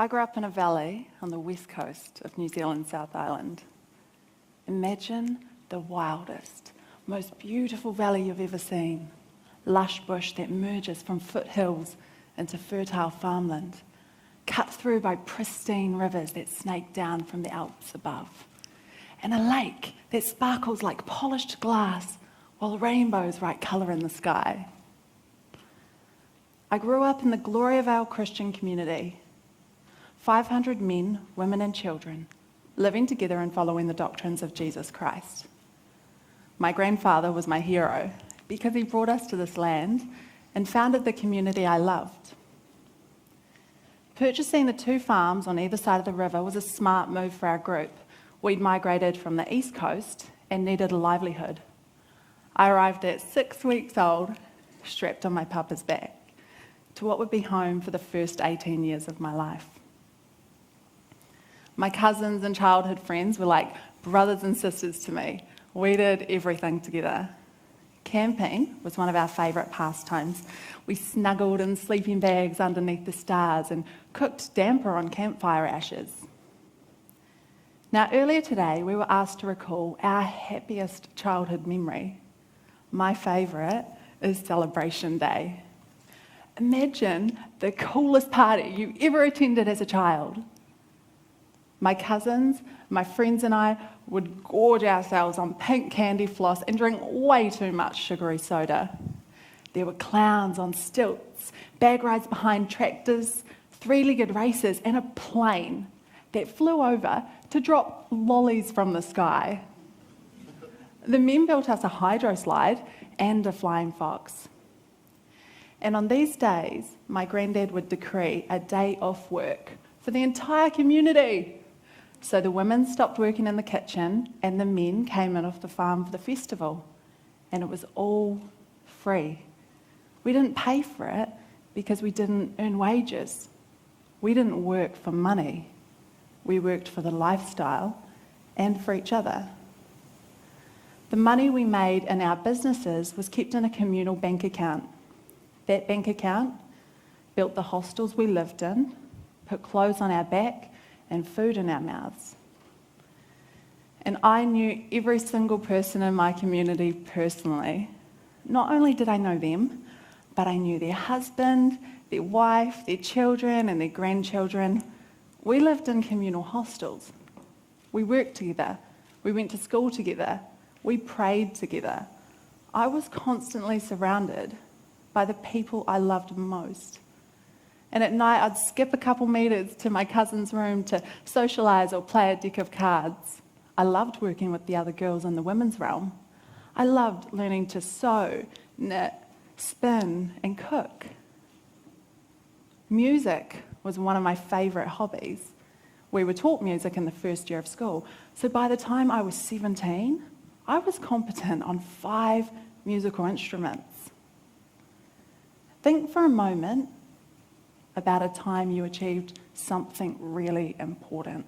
I grew up in a valley on the west coast of New Zealand's South Island. Imagine the wildest, most beautiful valley you've ever seen. Lush bush that merges from foothills into fertile farmland, cut through by pristine rivers that snake down from the Alps above, and a lake that sparkles like polished glass while rainbows write colour in the sky. I grew up in the Gloriavale Christian Community. 500 men, women and children living together and following the doctrines of Jesus Christ. My grandfather was my hero because he brought us to this land and founded the community I loved. Purchasing the 2 farms on either side of the river was a smart move for our group. We'd migrated from the east coast and needed a livelihood. I arrived at 6 weeks old, strapped on my papa's back, to what would be home for the first 18 years of my life. My cousins and childhood friends were like brothers and sisters to me. We did everything together. Camping was one of our favourite pastimes. We snuggled in sleeping bags underneath the stars and cooked damper on campfire ashes. Now, earlier today, we were asked to recall our happiest childhood memory. My favourite is Celebration Day. Imagine the coolest party you ever attended as a child. My cousins, my friends and I would gorge ourselves on pink candy floss and drink way too much sugary soda. There were clowns on stilts, bag rides behind tractors, 3-legged races, and a plane that flew over to drop lollies from the sky. The men built us a hydro slide and a flying fox. And on these days, my granddad would decree a day off work for the entire community. So the women stopped working in the kitchen and the men came in off the farm for the festival. And it was all free. We didn't pay for it because we didn't earn wages. We didn't work for money. We worked for the lifestyle and for each other. The money we made in our businesses was kept in a communal bank account. That bank account built the hostels we lived in, put clothes on our back, and food in our mouths. And I knew every single person in my community personally. Not only did I know them, but I knew their husband, their wife, their children, and their grandchildren. We lived in communal hostels. We worked together. We went to school together. We prayed together. I was constantly surrounded by the people I loved most. And at night, I'd skip a couple metres to my cousin's room to socialise or play a deck of cards. I loved working with the other girls in the women's realm. I loved learning to sew, knit, spin, and cook. Music was one of my favourite hobbies. We were taught music in the first year of school. So by the time I was 17, I was competent on 5 musical instruments. Think for a moment about a time you achieved something really important.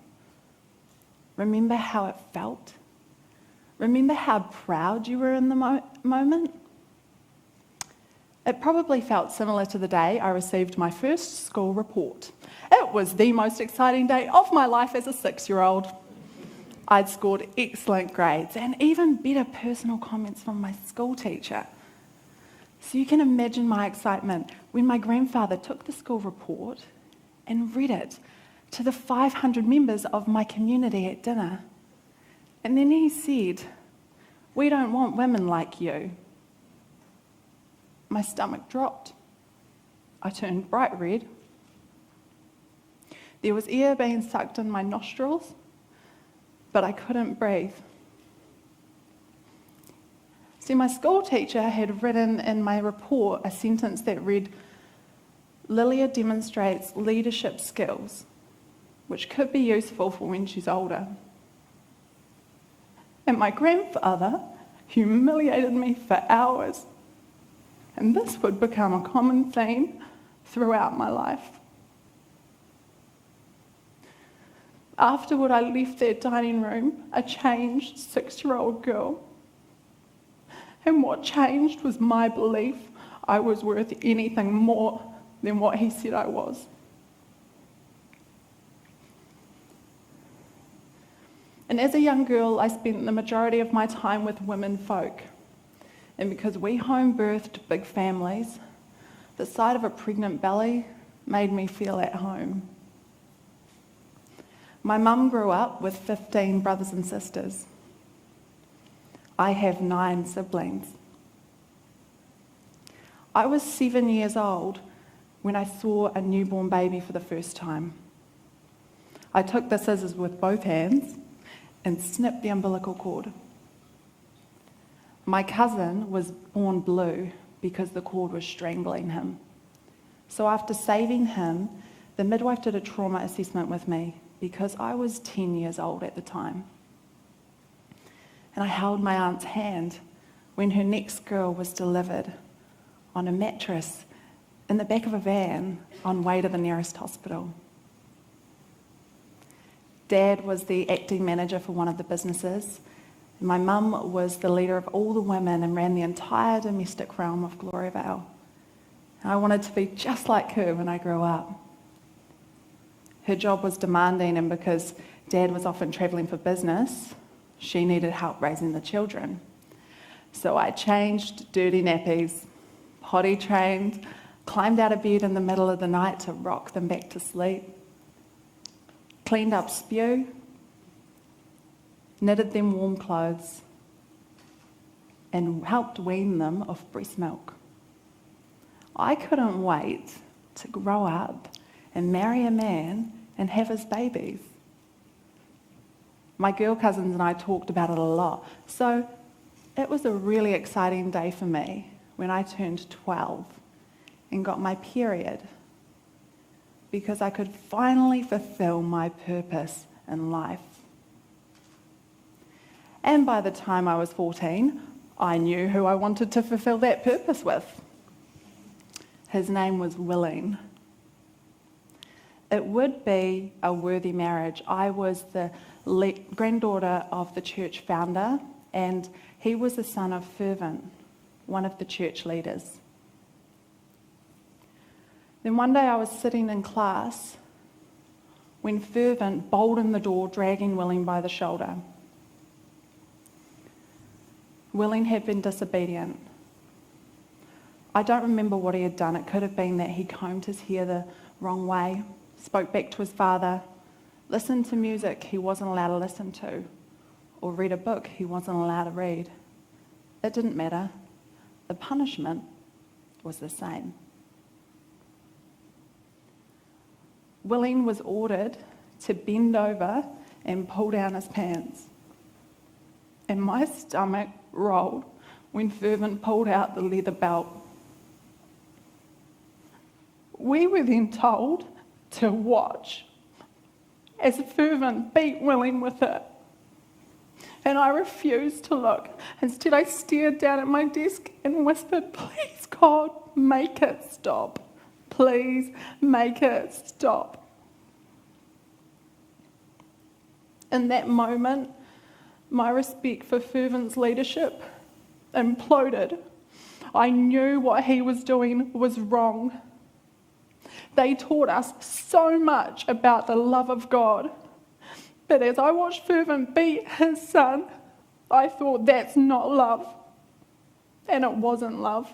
Remember how it felt? Remember how proud you were in the moment? It probably felt similar to the day I received my first school report. It was the most exciting day of my life as a 6-year-old. I'd scored excellent grades and even better personal comments from my school teacher. So you can imagine my excitement when my grandfather took the school report and read it to the 500 members of my community at dinner. And then he said, "We don't want women like you." My stomach dropped. I turned bright red. There was air being sucked in my nostrils, but I couldn't breathe. See, my school teacher had written in my report a sentence that read, "Lilia demonstrates leadership skills, which could be useful for when she's older." And my grandfather humiliated me for hours. And this would become a common theme throughout my life. Afterward, I left that dining room a changed 6-year-old girl. And what changed was my belief I was worth anything more than what he said I was. And as a young girl, I spent the majority of my time with women folk. And because we home birthed big families, the sight of a pregnant belly made me feel at home. My mum grew up with 15 brothers and sisters. I have 9 siblings. I was 7 years old when I saw a newborn baby for the first time. I took the scissors with both hands and snipped the umbilical cord. My cousin was born blue because the cord was strangling him. So after saving him, the midwife did a trauma assessment with me because I was 10 years old at the time. And I held my aunt's hand when her next girl was delivered on a mattress in the back of a van on way to the nearest hospital. Dad was the acting manager for one of the businesses. And my mum was the leader of all the women and ran the entire domestic realm of Gloriavale. I wanted to be just like her when I grew up. Her job was demanding, and because Dad was often travelling for business, she needed help raising the children. So I changed dirty nappies, potty trained, climbed out of bed in the middle of the night to rock them back to sleep, cleaned up spew, knitted them warm clothes, and helped wean them off breast milk. I couldn't wait to grow up and marry a man and have his babies. My girl cousins and I talked about it a lot, so it was a really exciting day for me when I turned 12 and got my period, because I could finally fulfill my purpose in life. And by the time I was 14, I knew who I wanted to fulfill that purpose with. His name was Willing. It would be a worthy marriage. I was the granddaughter of the church founder, and he was the son of Fervent, one of the church leaders. Then one day I was sitting in class when Fervent bowled in the door, dragging Willing by the shoulder. Willing had been disobedient. I don't remember what he had done. It could have been that he combed his hair the wrong way, spoke back to his father, listened to music he wasn't allowed to listen to, or read a book he wasn't allowed to read. It didn't matter. The punishment was the same. Willing was ordered to bend over and pull down his pants. And my stomach rolled when Fervent pulled out the leather belt. We were then told to watch as Fervent beat Willing with it. And I refused to look. Instead, I stared down at my desk and whispered, "Please, God, make it stop. Please make it stop." In that moment, my respect for Fervent's leadership imploded. I knew what he was doing was wrong. They taught us so much about the love of God. But as I watched Fervent beat his son, I thought, that's not love. And it wasn't love.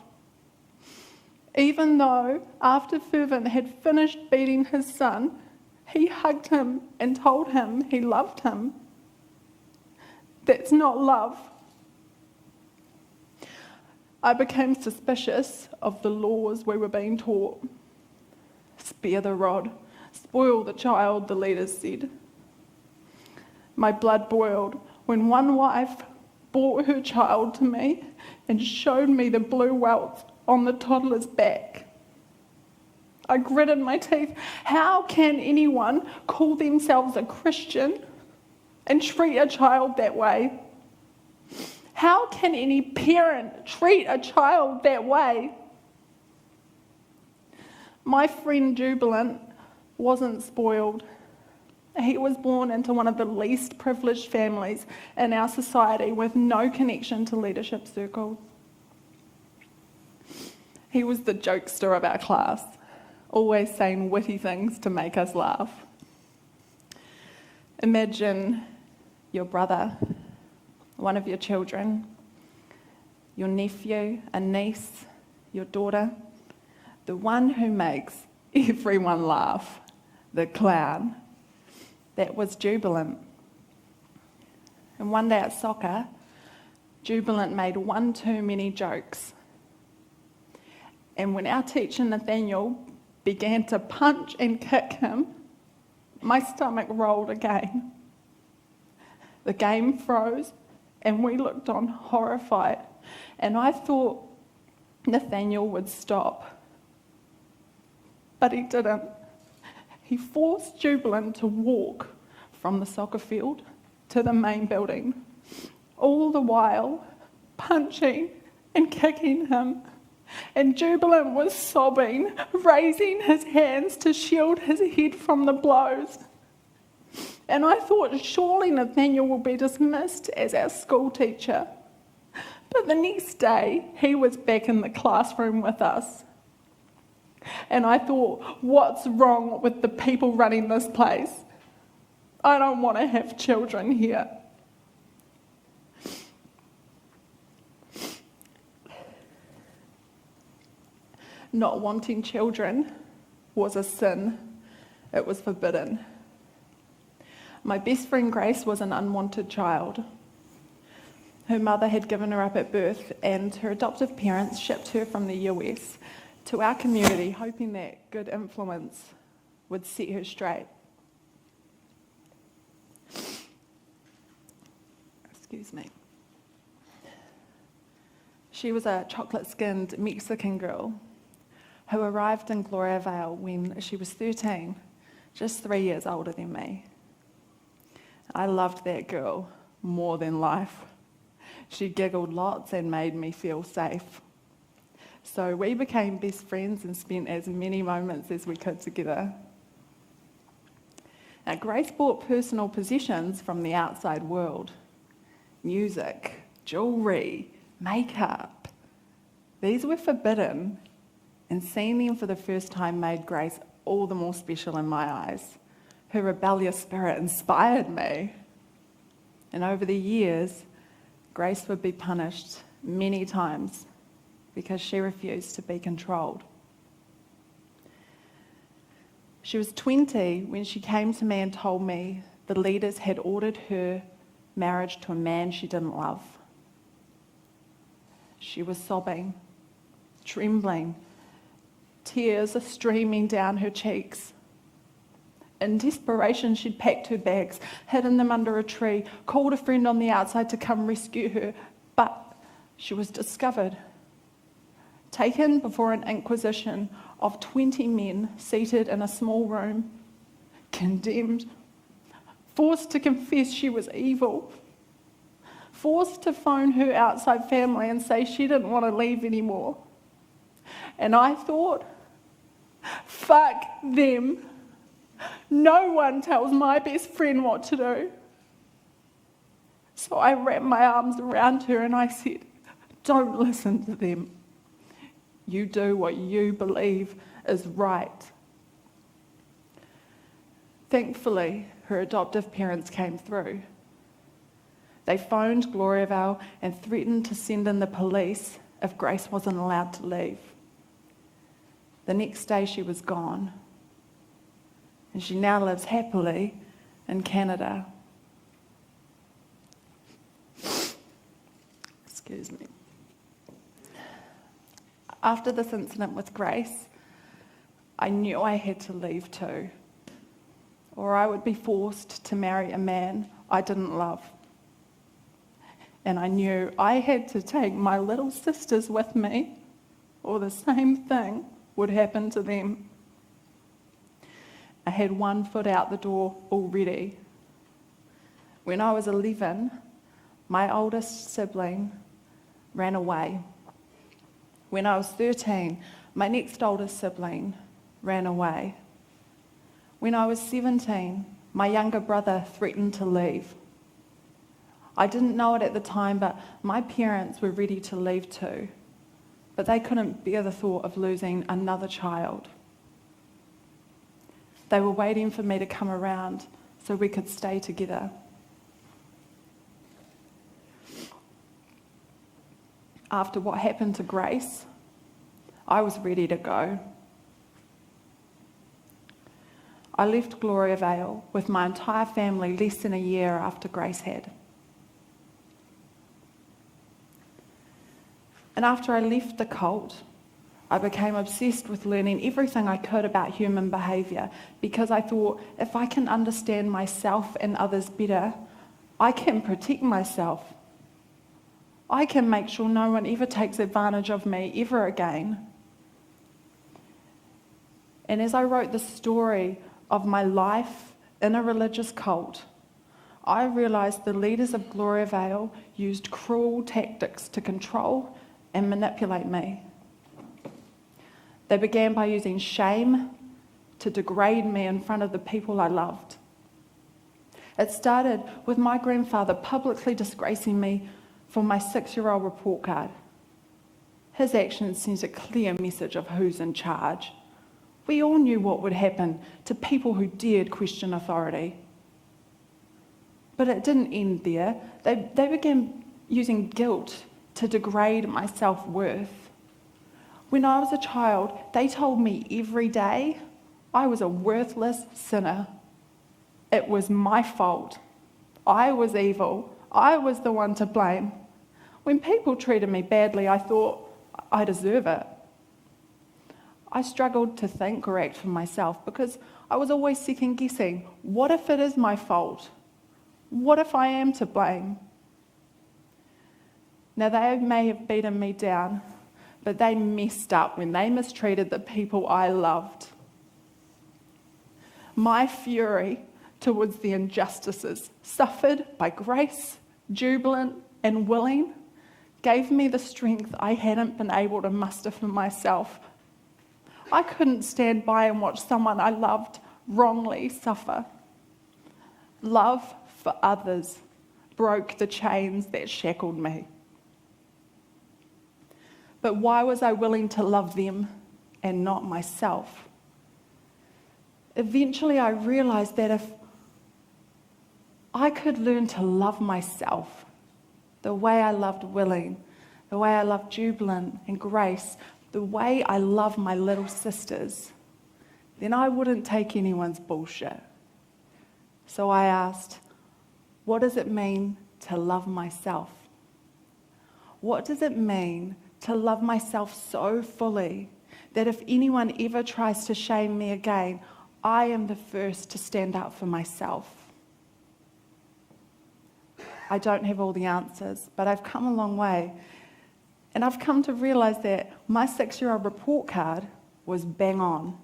Even though after Fervent had finished beating his son, he hugged him and told him he loved him. That's not love. I became suspicious of the laws we were being taught. Spare the rod, spoil the child, the leaders said. My blood boiled when one wife brought her child to me and showed me the blue welts on the toddler's back. I gritted my teeth. How can anyone call themselves a Christian and treat a child that way? How can any parent treat a child that way? My friend Jubilant wasn't spoiled. He was born into one of the least privileged families in our society with no connection to leadership circles. He was the jokester of our class, always saying witty things to make us laugh. Imagine your brother, one of your children, your nephew, a niece, your daughter, the one who makes everyone laugh, the clown. That was Jubilant. And one day at soccer, Jubilant made one too many jokes. And when our teacher Nathaniel began to punch and kick him, my stomach rolled again. The game froze and we looked on horrified, and I thought Nathaniel would stop. But he didn't. He forced Jubilant to walk from the soccer field to the main building, all the while punching and kicking him. And Jubilant was sobbing, raising his hands to shield his head from the blows. And I thought surely Nathaniel will be dismissed as our school teacher. But the next day, he was back in the classroom with us. And I thought, what's wrong with the people running this place? I don't want to have children here. Not wanting children was a sin. It was forbidden. My best friend Grace was an unwanted child. Her mother had given her up at birth, and her adoptive parents shipped her from the US to our community, hoping that good influence would set her straight. Excuse me. She was a chocolate-skinned Mexican girl who arrived in Gloriavale when she was 13, just 3 years older than me. I loved that girl more than life. She giggled lots and made me feel safe. So we became best friends and spent as many moments as we could together. Now, Grace bought personal possessions from the outside world. Music, jewellery, makeup. These were forbidden, and seeing them for the first time made Grace all the more special in my eyes. Her rebellious spirit inspired me. And over the years, Grace would be punished many times because she refused to be controlled. She was 20 when she came to me and told me the leaders had ordered her marriage to a man she didn't love. She was sobbing, trembling, tears are streaming down her cheeks. In desperation, she'd packed her bags, hidden them under a tree, called a friend on the outside to come rescue her, but she was discovered, taken before an inquisition of 20 men seated in a small room, condemned, forced to confess she was evil, forced to phone her outside family and say she didn't want to leave anymore. And I thought, fuck them. No one tells my best friend what to do. So I wrapped my arms around her and I said, don't listen to them. You do what you believe is right. Thankfully, her adoptive parents came through. They phoned Gloriavale and threatened to send in the police if Grace wasn't allowed to leave. The next day she was gone. And she now lives happily in Canada. Excuse me. After this incident with Grace, I knew I had to leave too, or I would be forced to marry a man I didn't love. And I knew I had to take my little sisters with me, or the same thing would happen to them. I had one foot out the door already. When I was 11, my oldest sibling ran away. When I was 13, my next oldest sibling ran away. When I was 17, my younger brother threatened to leave. I didn't know it at the time, but my parents were ready to leave too. But they couldn't bear the thought of losing another child. They were waiting for me to come around so we could stay together. after what happened to Grace, I was ready to go. I left Gloriavale with my entire family less than a year after Grace had. And after I left the cult, I became obsessed with learning everything I could about human behaviour because I thought if I can understand myself and others better, I can protect myself. I can make sure no one ever takes advantage of me ever again. And as I wrote the story of my life in a religious cult, I realised the leaders of Gloriavale used cruel tactics to control and manipulate me. They began by using shame to degrade me in front of the people I loved. It started with my grandfather publicly disgracing me for my 6-year-old report card. His actions sent a clear message of who's in charge. We all knew what would happen to people who dared question authority. But it didn't end there. They began using guilt to degrade my self-worth. When I was a child, they told me every day I was a worthless sinner. It was my fault. I was evil. I was the one to blame. When people treated me badly, I thought I deserve it. I struggled to think or act for myself because I was always second-guessing. What if it is my fault? What if I am to blame? Now, they may have beaten me down, but they messed up when they mistreated the people I loved. My fury towards the injustices suffered by Grace, jubilant and willing, gave me the strength I hadn't been able to muster for myself. I couldn't stand by and watch someone I loved wrongly suffer. Love for others broke the chains that shackled me. But why was I willing to love them and not myself? Eventually I realised that if I could learn to love myself the way I loved Willing, the way I loved Jubilant and Grace, the way I love my little sisters, then I wouldn't take anyone's bullshit. So I asked, what does it mean to love myself? What does it mean to love myself so fully that if anyone ever tries to shame me again, I am the first to stand up for myself? I don't have all the answers, but I've come a long way. And I've come to realise that my 6-year-old report card was bang on.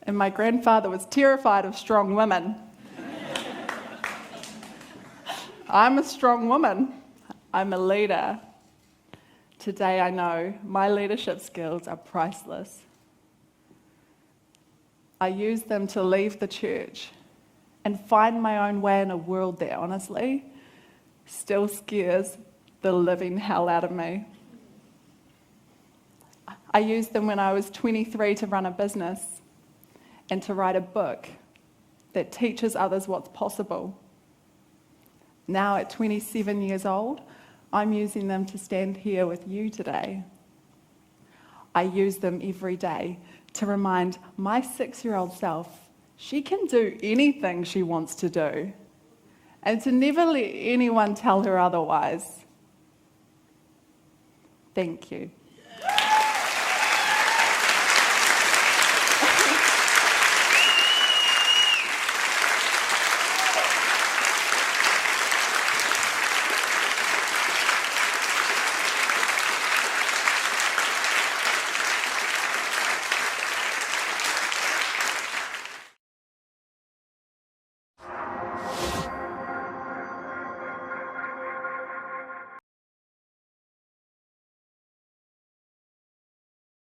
And my grandfather was terrified of strong women. I'm a strong woman. I'm a leader. Today I know my leadership skills are priceless. I use them to leave the church and find my own way in a world that honestly still scares the living hell out of me. I used them when I was 23 to run a business and to write a book that teaches others what's possible. Now at 27 years old, I'm using them to stand here with you today. I use them every day to remind my 6-year-old self she can do anything she wants to do, and to never let anyone tell her otherwise. Thank you.